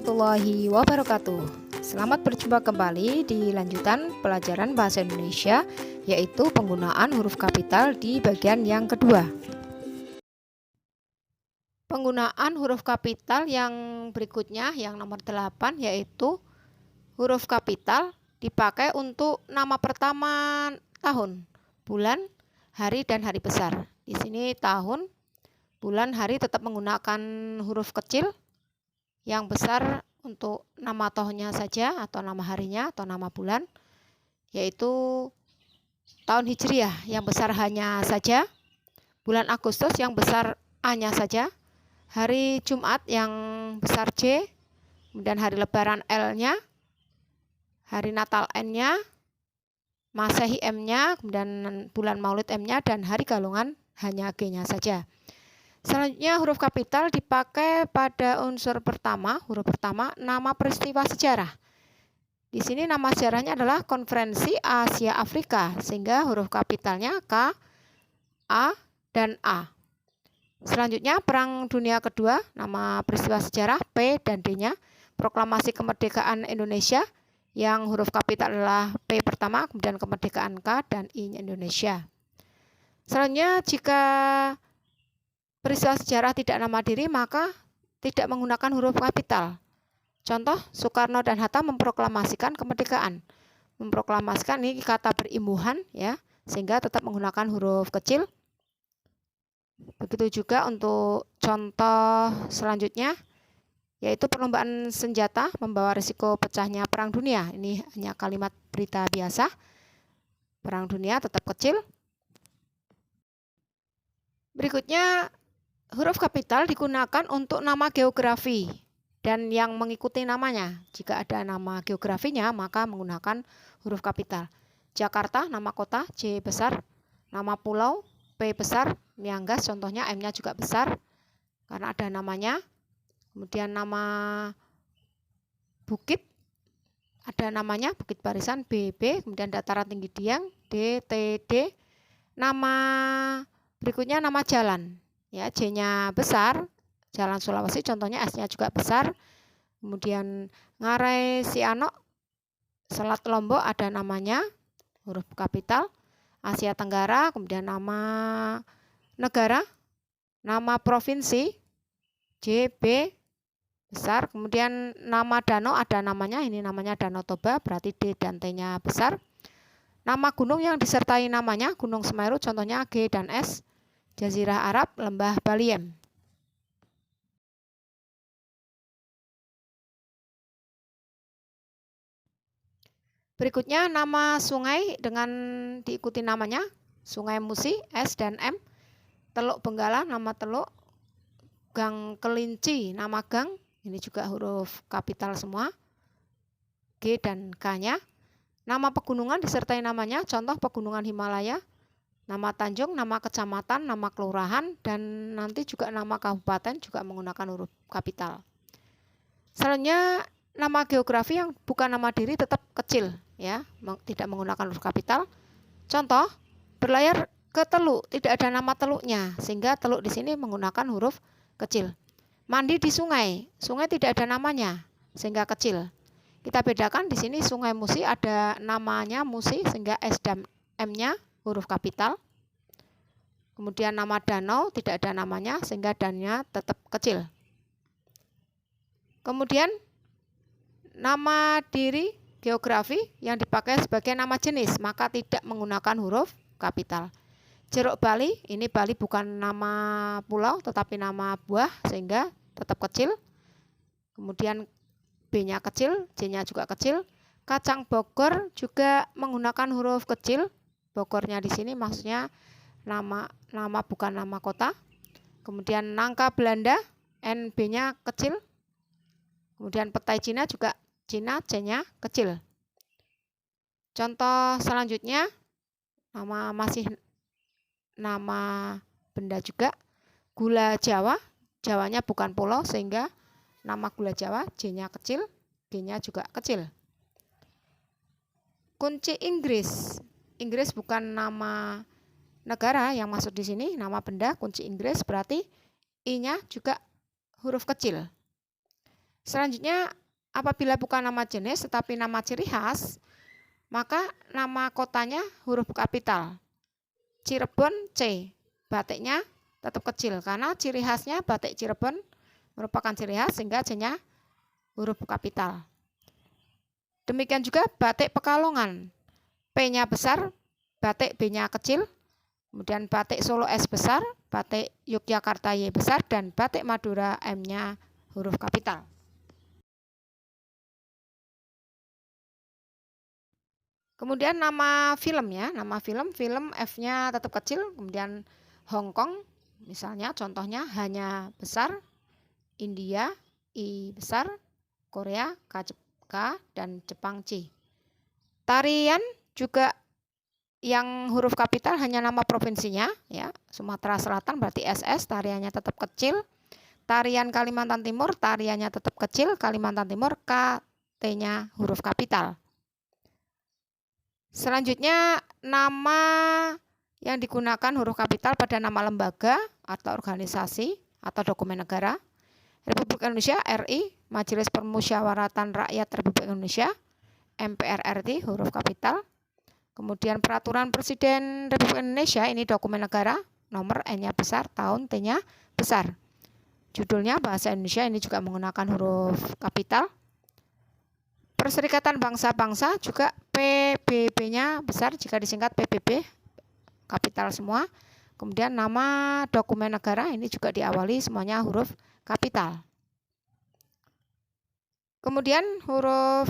warahmatullahi wabarakatuh. Selamat berjumpa kembali di lanjutan pelajaran bahasa Indonesia, yaitu penggunaan huruf kapital di bagian yang kedua. Penggunaan huruf kapital yang berikutnya, yang nomor 8, yaitu huruf kapital dipakai untuk nama pertama tahun, bulan, hari, dan hari besar. Di sini tahun, bulan, hari tetap menggunakan huruf kecil. Yang besar untuk nama tahunnya saja atau nama harinya atau nama bulan, yaitu tahun Hijriah yang besar hanya saja, bulan Agustus yang besar A-nya saja, hari Jumat yang besar J, kemudian hari Lebaran L-nya, hari Natal N-nya, Masehi M-nya, kemudian bulan Maulid M-nya, dan hari Galungan hanya G-nya saja. Selanjutnya huruf kapital dipakai pada unsur pertama, huruf pertama, nama peristiwa sejarah. Di sini nama sejarahnya adalah Konferensi Asia Afrika, sehingga huruf kapitalnya K, A, dan A. Selanjutnya Perang Dunia Kedua, nama peristiwa sejarah P dan D-nya. Proklamasi Kemerdekaan Indonesia, yang huruf kapital adalah P pertama, kemudian kemerdekaan K dan I-nya Indonesia. Selanjutnya jika peristiwa sejarah tidak nama diri, maka tidak menggunakan huruf kapital. Contoh, Soekarno dan Hatta memproklamasikan kemerdekaan. Memproklamasikan ini kata berimbuhan, ya, sehingga tetap menggunakan huruf kecil. Begitu juga untuk contoh selanjutnya, yaitu perlombaan senjata membawa risiko pecahnya perang dunia. Ini hanya kalimat berita biasa. Perang dunia tetap kecil. Berikutnya, huruf kapital digunakan untuk nama geografi dan yang mengikuti namanya. Jika ada nama geografinya, maka menggunakan huruf kapital. Jakarta, nama kota, J besar. Nama pulau, P besar. Miangas, contohnya M-nya juga besar, karena ada namanya. Kemudian nama bukit, ada namanya, Bukit Barisan, BB. Kemudian dataran tinggi Dieng, D, T, D. Nama berikutnya nama jalan. Ya, J-nya besar, Jalan Sulawesi, contohnya S-nya juga besar. Kemudian Ngarai Sianok, Selat Lombok ada namanya, huruf kapital. Asia Tenggara, kemudian nama negara, nama provinsi, J, B, besar. Kemudian nama danau ada namanya, ini namanya Danau Toba, berarti D dan T-nya besar. Nama gunung yang disertai namanya, Gunung Semeru, contohnya G dan S. Jazirah Arab, Lembah Baliem. Berikutnya nama sungai dengan diikuti namanya, Sungai Musi, S dan M. Teluk Benggala, nama teluk. Gang Kelinci, nama gang, ini juga huruf kapital semua, G dan K-nya. Nama pegunungan disertai namanya, contoh Pegunungan Himalaya. Nama Tanjung, nama kecamatan, nama kelurahan, dan nanti juga nama kabupaten juga menggunakan huruf kapital. Selanjutnya nama geografi yang bukan nama diri tetap kecil, ya, tidak menggunakan huruf kapital. Contoh, berlayar ke teluk, tidak ada nama teluknya, sehingga teluk di sini menggunakan huruf kecil. Mandi di sungai, sungai tidak ada namanya, sehingga kecil. Kita bedakan di sini Sungai Musi ada namanya Musi, sehingga S dan M-nya huruf kapital. Kemudian nama danau tidak ada namanya, sehingga dan-nya tetap kecil. Kemudian nama diri geografi yang dipakai sebagai nama jenis, maka tidak menggunakan huruf kapital. Jeruk Bali, ini Bali bukan nama pulau tetapi nama buah, sehingga tetap kecil. Kemudian B-nya kecil, J-nya juga kecil. Kacang Bogor juga menggunakan huruf kecil. Bogornya di sini maksudnya nama bukan nama kota. Kemudian nangka Belanda, NB-nya kecil. Kemudian petai Cina juga Cina, C-nya kecil. Contoh selanjutnya, masih nama benda juga. Gula Jawa, Jawanya bukan pulau, sehingga nama gula Jawa, J-nya kecil, G-nya juga kecil. Kunci Inggris, Inggris bukan nama negara yang masuk di sini, nama benda kunci Inggris, berarti I-nya juga huruf kecil. Selanjutnya, apabila bukan nama jenis tetapi nama ciri khas, maka nama kotanya huruf kapital. Cirebon C, batiknya tetap kecil karena ciri khasnya batik Cirebon merupakan ciri khas sehingga C-nya huruf kapital. Demikian juga batik Pekalongan, P-nya besar, batik B-nya kecil, kemudian batik Solo S besar, batik Yogyakarta Y besar, dan batik Madura M-nya huruf kapital. Kemudian nama film ya, nama film F-nya tetap kecil, kemudian Hong Kong misalnya contohnya hanya besar, India I besar, Korea K dan Jepang C. Tarian juga yang huruf kapital hanya nama provinsinya ya, Sumatera Selatan berarti SS, tariannya tetap kecil. Tarian Kalimantan Timur, tariannya tetap kecil, Kalimantan Timur K, T-nya huruf kapital. Selanjutnya nama yang digunakan huruf kapital pada nama lembaga atau organisasi atau dokumen negara. Republik Indonesia RI, Majelis Permusyawaratan Rakyat Republik Indonesia, MPR RI huruf kapital. Kemudian peraturan Presiden Republik Indonesia ini dokumen negara, nomor N-nya besar, tahun T-nya besar. Judulnya bahasa Indonesia ini juga menggunakan huruf kapital. Perserikatan Bangsa-Bangsa juga PBB-nya besar jika disingkat PBB, kapital semua. Kemudian nama dokumen negara ini juga diawali semuanya huruf kapital. Kemudian huruf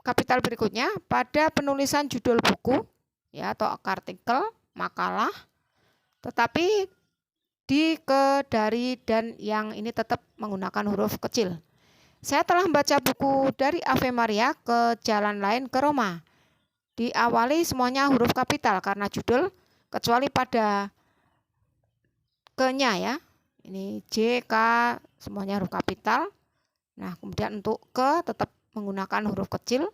kapital berikutnya pada penulisan judul buku ya atau artikel, makalah, tetapi di, ke, dari, dan yang ini tetap menggunakan huruf kecil. Saya telah membaca buku Dari Ave Maria ke Jalan Lain ke Roma. Diawali semuanya huruf kapital karena judul, kecuali pada ke-nya ya. Ini J, K, semuanya huruf kapital. Nah, kemudian untuk ke tetap menggunakan huruf kecil.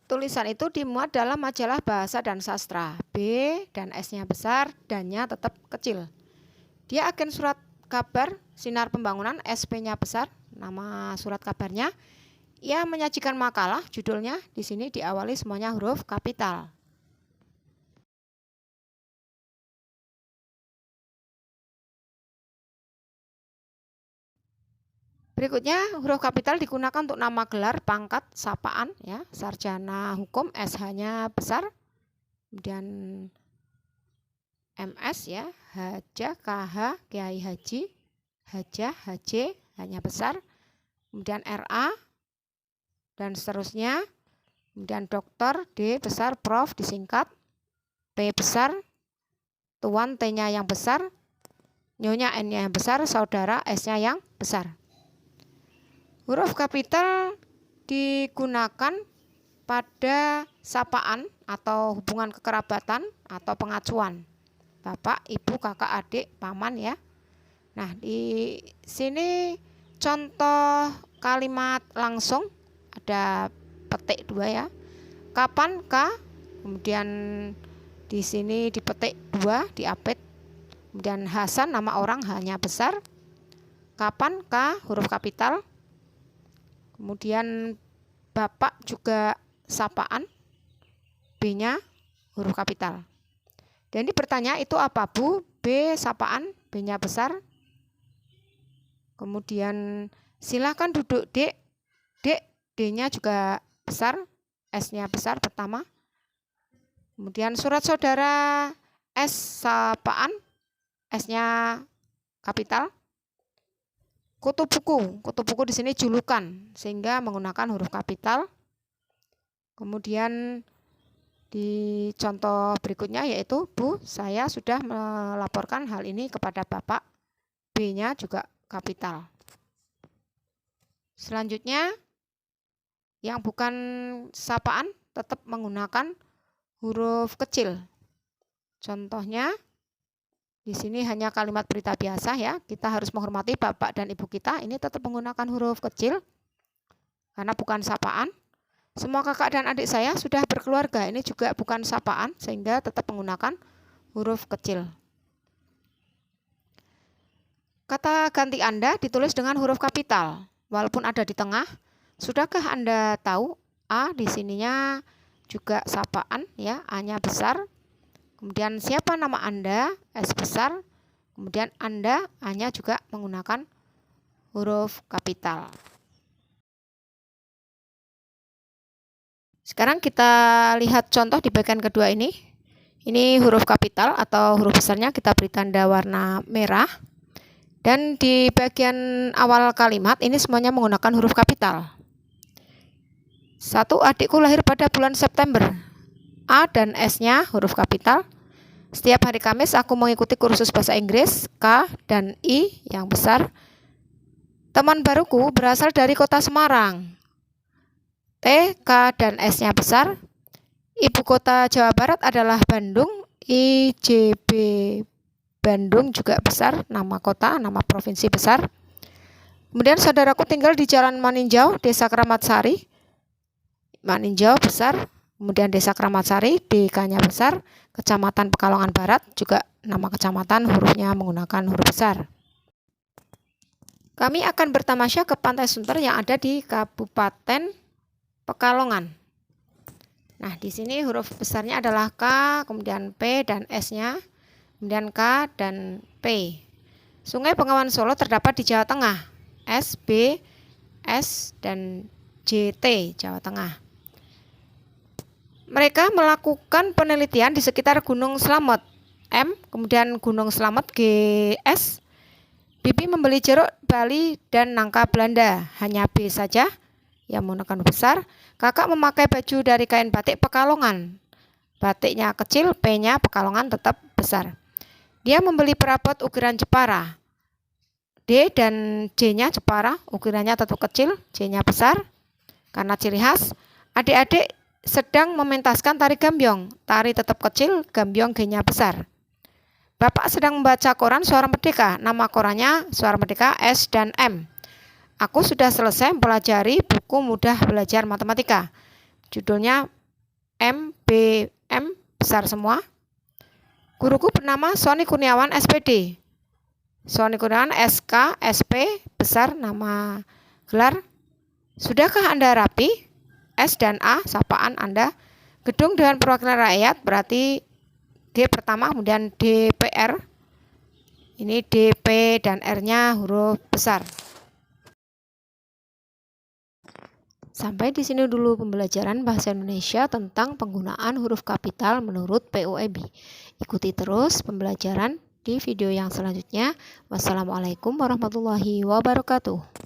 Tulisan itu dimuat dalam majalah Bahasa dan Sastra. B dan S-nya besar, dan-nya tetap kecil. Dia agen surat kabar Sinar Pembangunan, SP-nya besar, nama surat kabarnya. Ia menyajikan makalah, judulnya di sini diawali semuanya huruf kapital. Berikutnya huruf kapital digunakan untuk nama gelar, pangkat, sapaan ya, sarjana hukum SH-nya besar. Kemudian MS ya, Hajah, KH, Kiai Haji, Hajah, HJ hanya besar. Kemudian RA dan seterusnya. Kemudian dokter D besar, Prof disingkat, P besar, Tuan T-nya yang besar, Nyonya N-nya yang besar, saudara S-nya yang besar. Huruf kapital digunakan pada sapaan atau hubungan kekerabatan atau pengacuan. Bapak, ibu, kakak, adik, paman ya. Nah, di sini contoh kalimat langsung ada petik 2 ya. Kapan K, kemudian di sini dipetik 2, diapit. Kemudian Hasan nama orang hanya besar. Kapan K huruf kapital. Kemudian Bapak juga sapaan, B-nya huruf kapital. Dan ini bertanya itu apa Bu? B sapaan, B-nya besar. Kemudian silakan duduk Dek. Dek, D-nya juga besar, S-nya besar pertama. Kemudian surat saudara S sapaan, S-nya kapital. Kutu buku di sini julukan sehingga menggunakan huruf kapital. Kemudian di contoh berikutnya yaitu Bu, saya sudah melaporkan hal ini kepada Bapak. B-nya juga kapital. Selanjutnya yang bukan sapaan tetap menggunakan huruf kecil. Contohnya di sini hanya kalimat berita biasa ya. Kita harus menghormati bapak dan ibu kita. Ini tetap menggunakan huruf kecil karena bukan sapaan. Semua kakak dan adik saya sudah berkeluarga. Ini juga bukan sapaan sehingga tetap menggunakan huruf kecil. Kata ganti Anda ditulis dengan huruf kapital, walaupun ada di tengah. Sudahkah Anda tahu A di sininya juga sapaan ya, A-nya besar. Kemudian siapa nama Anda, S besar. Kemudian Anda, A-nya juga menggunakan huruf kapital. Sekarang kita lihat contoh di bagian kedua ini. Ini huruf kapital atau huruf besarnya kita beri tanda warna merah. Dan di bagian awal kalimat ini semuanya menggunakan huruf kapital. Satu, adikku lahir pada bulan September. A dan S-nya huruf kapital. Setiap hari Kamis aku mengikuti kursus bahasa Inggris. K dan I yang besar. Teman baruku berasal dari kota Semarang. T, K, dan S-nya besar. Ibu kota Jawa Barat adalah Bandung. I, J, B, Bandung juga besar. Nama kota, nama provinsi besar. Kemudian saudaraku tinggal di Jalan Maninjau, Desa Keramat Sari. Maninjau besar. Kemudian Desa Keramat Sari, DK-nya besar. Kecamatan Pekalongan Barat, juga nama kecamatan hurufnya menggunakan huruf besar. Kami akan bertamasya ke Pantai Sunter yang ada di Kabupaten Pekalongan. Nah, di sini huruf besarnya adalah K, kemudian P dan S-nya, kemudian K dan P. Sungai Bengawan Solo terdapat di Jawa Tengah. S, B, S, dan JT, Jawa Tengah. Mereka melakukan penelitian di sekitar Gunung Slamet, M, kemudian Gunung Slamet, GS. Bibi membeli jeruk Bali dan nangka Belanda, hanya B saja yang menggunakan besar. Kakak memakai baju dari kain batik Pekalongan. Batiknya kecil, P-nya Pekalongan tetap besar. Dia membeli perabot ukiran Jepara. D dan J-nya Jepara, ukirannya tetap kecil, J-nya besar. Karena ciri khas, adik-adik sedang mementaskan tari gambyong. Tari tetap kecil, gambyong G-nya besar. Bapak sedang membaca koran Suara Merdeka. Nama korannya Suara Merdeka S dan M. Aku sudah selesai mempelajari buku mudah belajar matematika. Judulnya M, B, M, besar semua. Guruku bernama Sony Kurniawan SPD. Sony Kurniawan SK, SP, besar nama gelar. Sudahkah Anda rapi? S dan A, sapaan Anda. Gedung Dewan Perwakilan Rakyat berarti G pertama, kemudian DPR. Ini DP dan R-nya huruf besar. Sampai di sini dulu pembelajaran bahasa Indonesia tentang penggunaan huruf kapital menurut PUEB. Ikuti terus pembelajaran di video yang selanjutnya. Wassalamualaikum warahmatullahi wabarakatuh.